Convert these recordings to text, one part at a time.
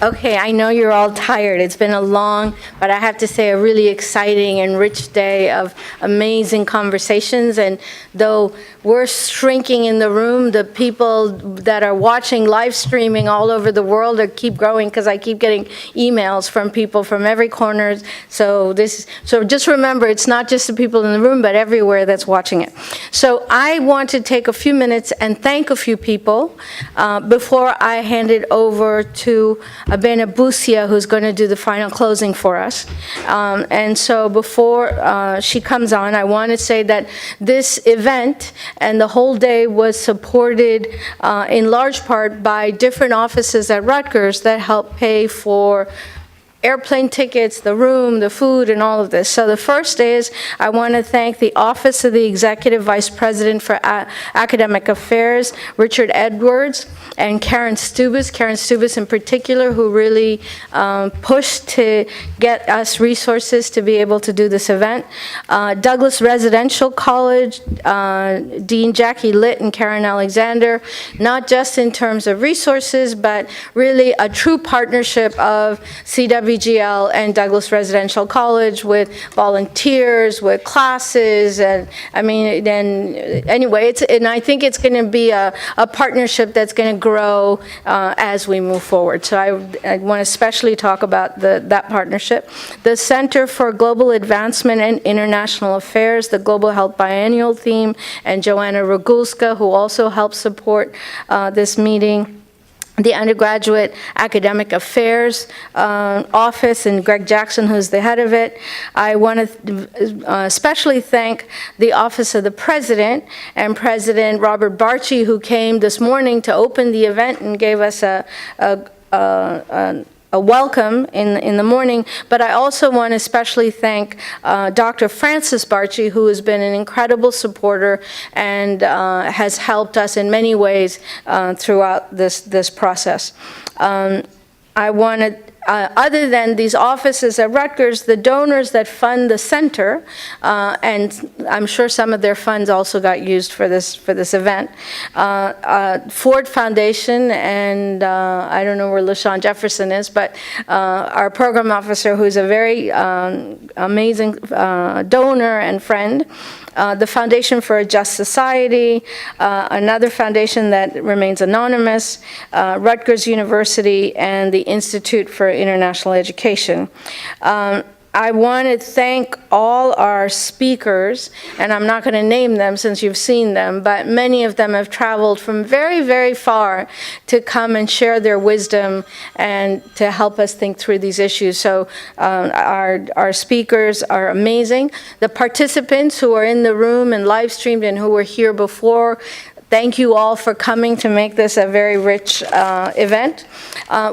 Okay, I know you're all tired. It's been a long, but I have to say a really exciting and rich day of amazing conversations. And though we're shrinking in the room, the people that are watching live streaming all over the world keep growing, because I keep getting emails from people from every corner. So just remember, it's not just the people in the room, but everywhere that's watching it. So I want to take a few minutes and thank a few people before I hand it over to Abena Busia, who's going to do the final closing for us. And so before she comes on, I want to say that this event and the whole day was supported in large part by different offices at Rutgers that help pay for airplane tickets, the room, the food, and all of this. So the first is, I want to thank the Office of the Executive Vice President for Academic Affairs, Richard Edwards, and Karen Stubis in particular, who really pushed to get us resources to be able to do this event. Douglas Residential College, Dean Jackie Litt and Karen Alexander, not just in terms of resources, but really a true partnership of CWGL and Douglas Residential College with volunteers, with classes, and I mean, then anyway, and I think it's going to be a partnership that's going to grow as we move forward. So I want to especially talk about that partnership. The Center for Global Advancement and International Affairs, the Global Health Biennial Theme, and Joanna Rogulska, who also helped support this meeting. The Undergraduate Academic Affairs Office, and Greg Jackson, who's the head of it. I want to especially thank the Office of the President and President Robert Barchi, who came this morning to open the event and gave us a welcome in the morning. But I also want to especially thank Dr. Francis Barchi, who has been an incredible supporter and has helped us in many ways throughout this process. I want to other than these offices at Rutgers, the donors that fund the center, and I'm sure some of their funds also got used for this event, Ford Foundation, and I don't know where LaShawn Jefferson is, but our program officer, who's a very amazing donor and friend, the Foundation for a Just Society, another foundation that remains anonymous, Rutgers University, and the Institute for International Education. I want to thank all our speakers, and I'm not going to name them since you've seen them, but many of them have traveled from very, very far to come and share their wisdom and to help us think through these issues. So our speakers are amazing. The participants who are in the room and live streamed and who were here before, thank you all for coming to make this a very rich event.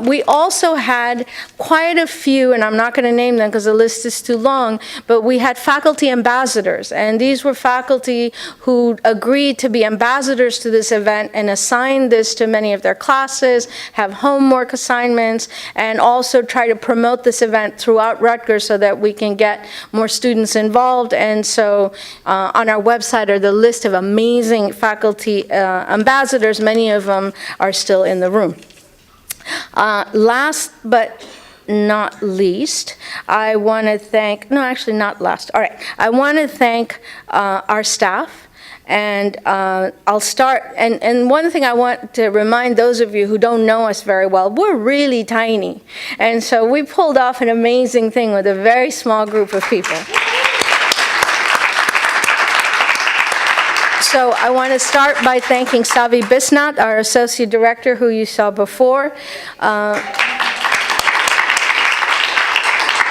We also had quite a few, and I'm not going to name them because the list is too long, but we had faculty ambassadors, and these were faculty who agreed to be ambassadors to this event and assign this to many of their classes, have homework assignments, and also try to promote this event throughout Rutgers so that we can get more students involved. And so on our website are the list of amazing faculty ambassadors. Many of them are still in the room. Last but not least, I want to thank, no, actually not last. All right. I want to thank our staff. And I'll start, and one thing I want to remind those of you who don't know us very well, we're really tiny. And so we pulled off an amazing thing with a very small group of people. So I want to start by thanking Savi Bisnath, our Associate Director, who you saw before.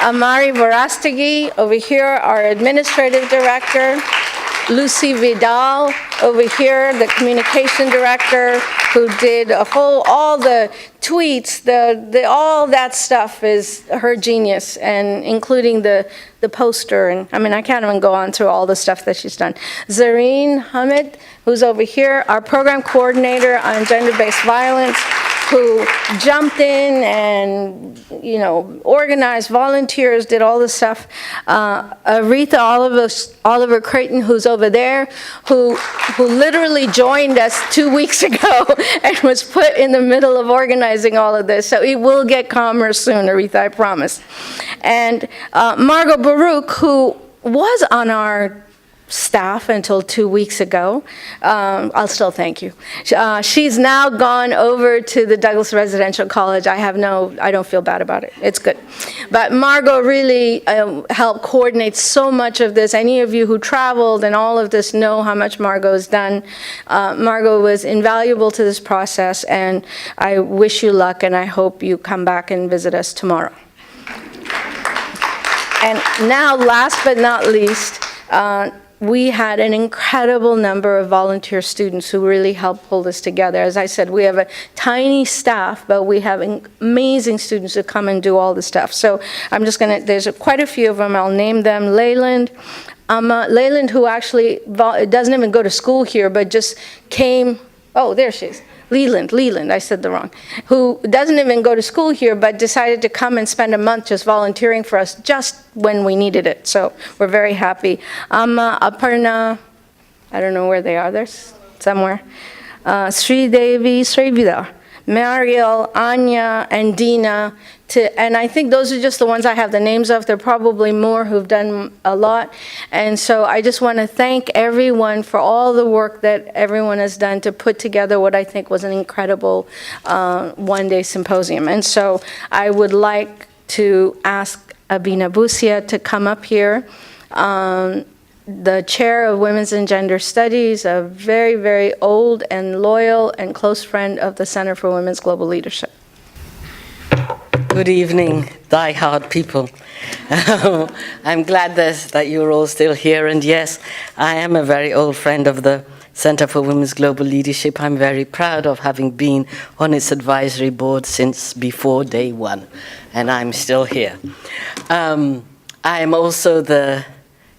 Amari Vorastagi, over here, our Administrative Director. Lucy Vidal, over here, the Communication Director, who did all the tweets, all that stuff is her genius, and including the poster, and I mean, I can't even go on through all the stuff that she's done. Zareen Hamid, who's over here, our program coordinator on gender-based violence, who who jumped in and, you know, organized, volunteers, did all the stuff. Aretha Oliver Creighton, who's over there, who literally joined us 2 weeks ago and was put in the middle of organizing all of this. So it will get calmer soon, Aretha, I promise. And Margot Baruch, who was on our staff until 2 weeks ago. I'll still thank you. She's now gone over to the Douglas Residential College. I don't feel bad about it. It's good. But Margot really helped coordinate so much of this. Any of you who traveled and all of this know how much Margot's done. Margot was invaluable to this process, and I wish you luck, and I hope you come back and visit us tomorrow. And now, last but not least, we had an incredible number of volunteer students who really helped pull this together. As I said, we have a tiny staff, but we have amazing students who come and do all the stuff. So I'm just going to, there's quite a few of them. I'll name them. Leyland, who actually doesn't even go to school here, but just came, oh, there she is. Leland, I said the wrong, who doesn't even go to school here, but decided to come and spend a month just volunteering for us just when we needed it. So we're very happy. Aparna, I don't know where they are, they're somewhere. Sri Devi, Srivida, Mariel, Anya, and Dina. And I think those are just the ones I have the names of. There are probably more who've done a lot. And so I just want to thank everyone for all the work that everyone has done to put together what I think was an incredible one-day symposium. And so I would like to ask Abina Busia to come up here. The chair of Women's and Gender Studies, a very, very old and loyal and close friend of the Center for Women's Global Leadership. Good evening, die-hard people. I'm glad that you're all still here, and yes, I am a very old friend of the Center for Women's Global Leadership. I'm very proud of having been on its advisory board since before day one, and I'm still here. I am also the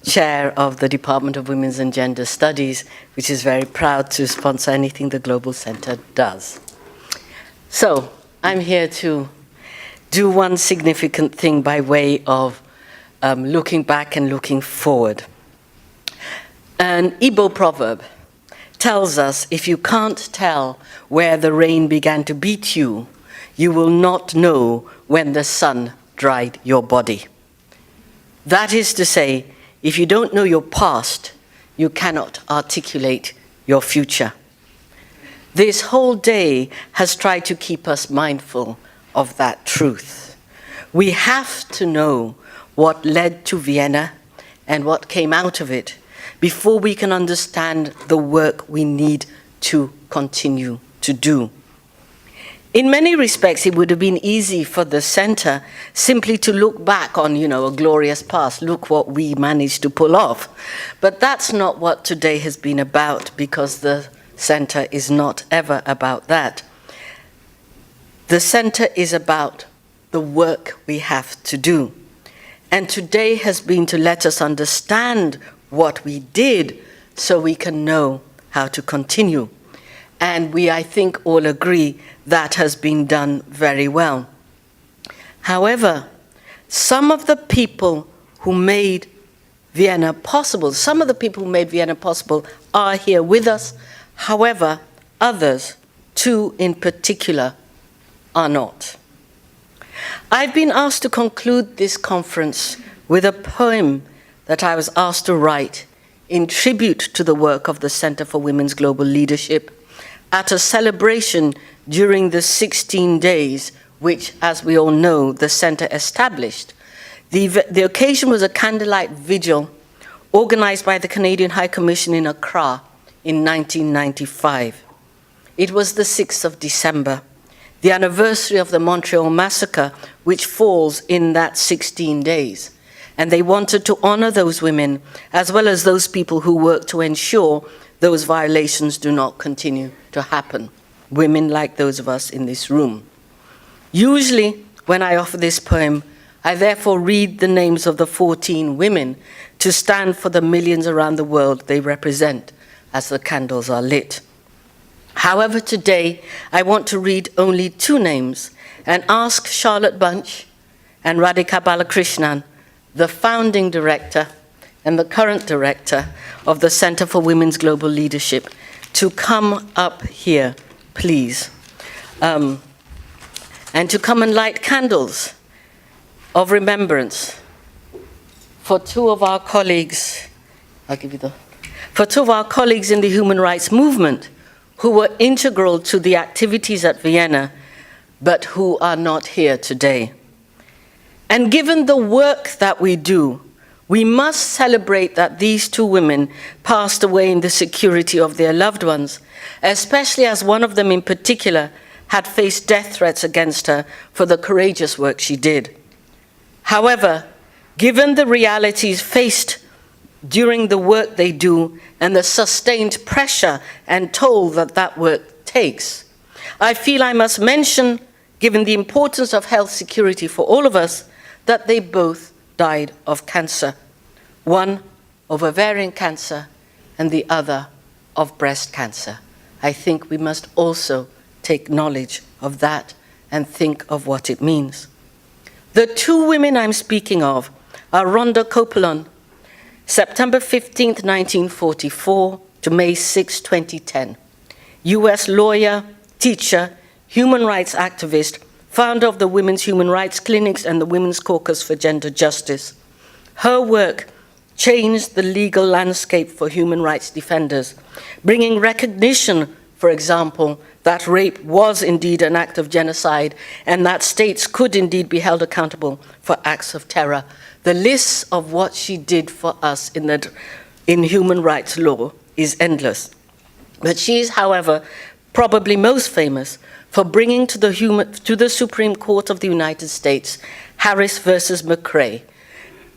chair of the Department of Women's and Gender Studies, which is very proud to sponsor anything the Global Center does. So, I'm here to do one significant thing by way of looking back and looking forward. An Igbo proverb tells us, if you can't tell where the rain began to beat you, you will not know when the sun dried your body. That is to say, if you don't know your past, you cannot articulate your future. This whole day has tried to keep us mindful of that truth. We have to know what led to Vienna and what came out of it before we can understand the work we need to continue to do. In many respects, it would have been easy for the center simply to look back on, a glorious past. Look what we managed to pull off. But that's not what today has been about, because the center is not ever about that. The center is about the work we have to do. And today has been to let us understand what we did so we can know how to continue. And we, I think, all agree that has been done very well. However, some of the people who made Vienna possible, are here with us. However, others, two in particular, are not. I've been asked to conclude this conference with a poem that I was asked to write in tribute to the work of the Center for Women's Global Leadership at a celebration during the 16 days which, as we all know, the center established. The occasion was a candlelight vigil organized by the Canadian High Commission in Accra in 1995. It was the 6th of December, the anniversary of the Montreal Massacre, which falls in that 16 days. And they wanted to honor those women, as well as those people who work to ensure those violations do not continue to happen, women like those of us in this room. Usually, when I offer this poem, I therefore read the names of the 14 women to stand for the millions around the world they represent as the candles are lit. However, today I want to read only two names and ask Charlotte Bunch and Radhika Balakrishnan, the founding director and the current director of the Center for Women's Global Leadership, to come up here, please, and to come and light candles of remembrance for two of our colleagues, for two of our colleagues in the human rights movement who were integral to the activities at Vienna, but who are not here today. And given the work that we do, we must celebrate that these two women passed away in the security of their loved ones, especially as one of them in particular had faced death threats against her for the courageous work she did. However, given the realities faced during the work they do and the sustained pressure and toll that that work takes, I feel I must mention, given the importance of health security for all of us, that they both died of cancer, one of ovarian cancer and the other of breast cancer. I think we must also take knowledge of that and think of what it means. The two women I'm speaking of are Rhonda Copeland, September 15th, 1944 to May 6, 2010, US lawyer, teacher, human rights activist, founder of the Women's Human Rights Clinics and the Women's Caucus for Gender Justice. Her work changed the legal landscape for human rights defenders, bringing recognition, for example, that rape was indeed an act of genocide and that states could indeed be held accountable for acts of terror. The list of what she did for us in human rights law is endless. But she is, however, probably most famous for bringing to the Supreme Court of the United States Harris versus McRae,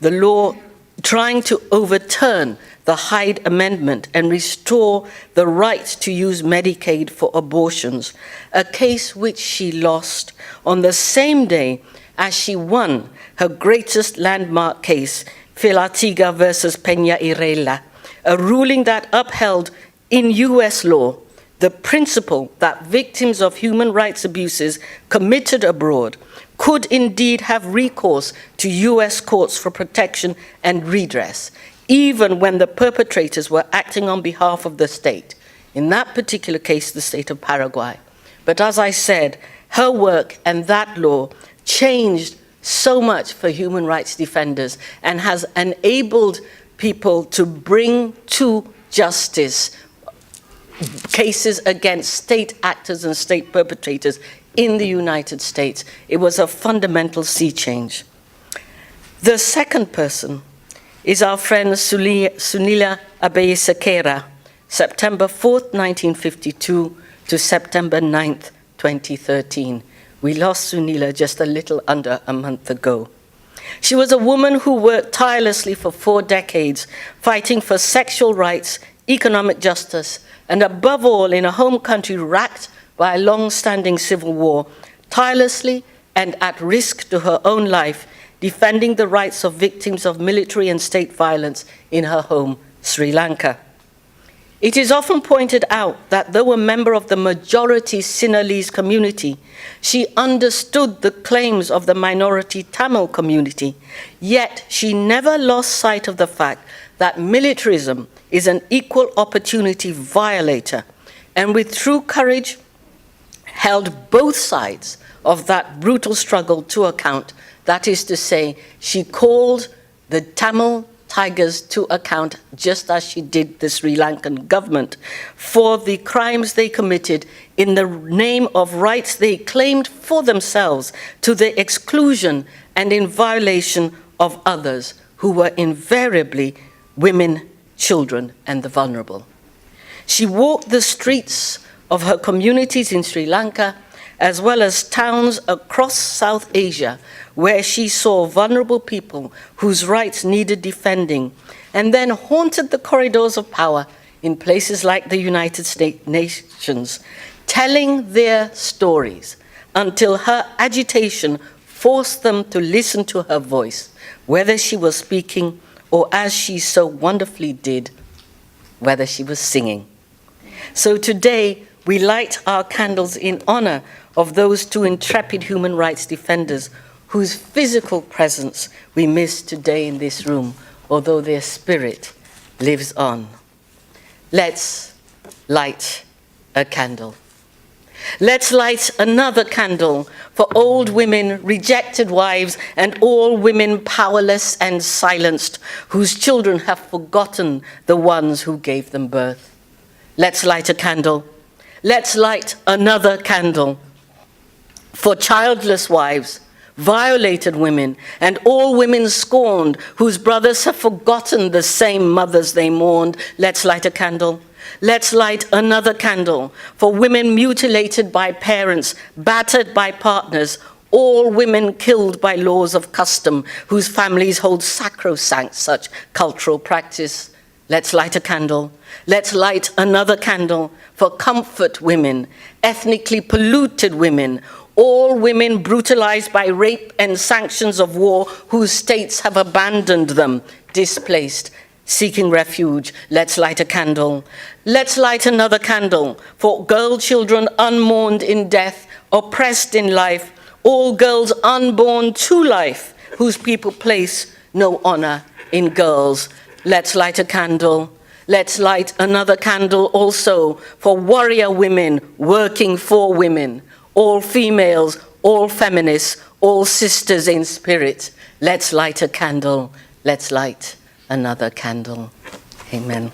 the law trying to overturn the Hyde Amendment and restore the right to use Medicaid for abortions, a case which she lost on the same day as she won her greatest landmark case, Filartiga versus Peña Irela, a ruling that upheld in US law the principle that victims of human rights abuses committed abroad could indeed have recourse to US courts for protection and redress, even when the perpetrators were acting on behalf of the state, in that particular case, the state of Paraguay. But as I said, her work and that law changed so much for human rights defenders and has enabled people to bring to justice cases against state actors and state perpetrators in the United States. It was a fundamental sea change. The second person is our friend Sunila Abeyesekera, September 4th, 1952 to September 9th, 2013. We lost Sunila just a little under a month ago. She was a woman who worked tirelessly for 4 decades, fighting for sexual rights, economic justice, and above all, in a home country racked by a long-standing civil war, tirelessly and at risk to her own life, defending the rights of victims of military and state violence in her home, Sri Lanka. It is often pointed out that though a member of the majority Sinhalese community, she understood the claims of the minority Tamil community, yet she never lost sight of the fact that militarism is an equal opportunity violator, and with true courage held both sides of that brutal struggle to account. That is to say, she called the Tamil Tigers to account, just as she did the Sri Lankan government, for the crimes they committed in the name of rights they claimed for themselves, to the exclusion and in violation of others who were invariably women, children, and the vulnerable. She walked the streets of her communities in Sri Lanka, as well as towns across South Asia, where she saw vulnerable people whose rights needed defending, and then haunted the corridors of power in places like the United States nations, telling their stories until her agitation forced them to listen to her voice, whether she was speaking or, as she so wonderfully did, whether she was singing. So today, We light our candles in honor of those two intrepid human rights defenders whose physical presence we miss today in this room, although their spirit lives on. Let's light a candle. Let's light another candle for old women, rejected wives, and all women powerless and silenced, whose children have forgotten the ones who gave them birth. Let's light a candle. Let's light another candle for childless wives, violated women, and all women scorned, whose brothers have forgotten the same mothers they mourned. Let's light a candle. Let's light another candle for women mutilated by parents, battered by partners, all women killed by laws of custom, whose families hold sacrosanct such cultural practice. Let's light a candle. Let's light another candle for comfort women, ethnically polluted women, all women brutalized by rape and sanctions of war, whose states have abandoned them, displaced, seeking refuge. Let's light a candle. Let's light another candle for girl children unmourned in death, oppressed in life, all girls unborn to life, whose people place no honor in girls. Let's light a candle. Let's light another candle also for warrior women working for women, all females, all feminists, all sisters in spirit. Let's light a candle. Let's light another candle. Amen.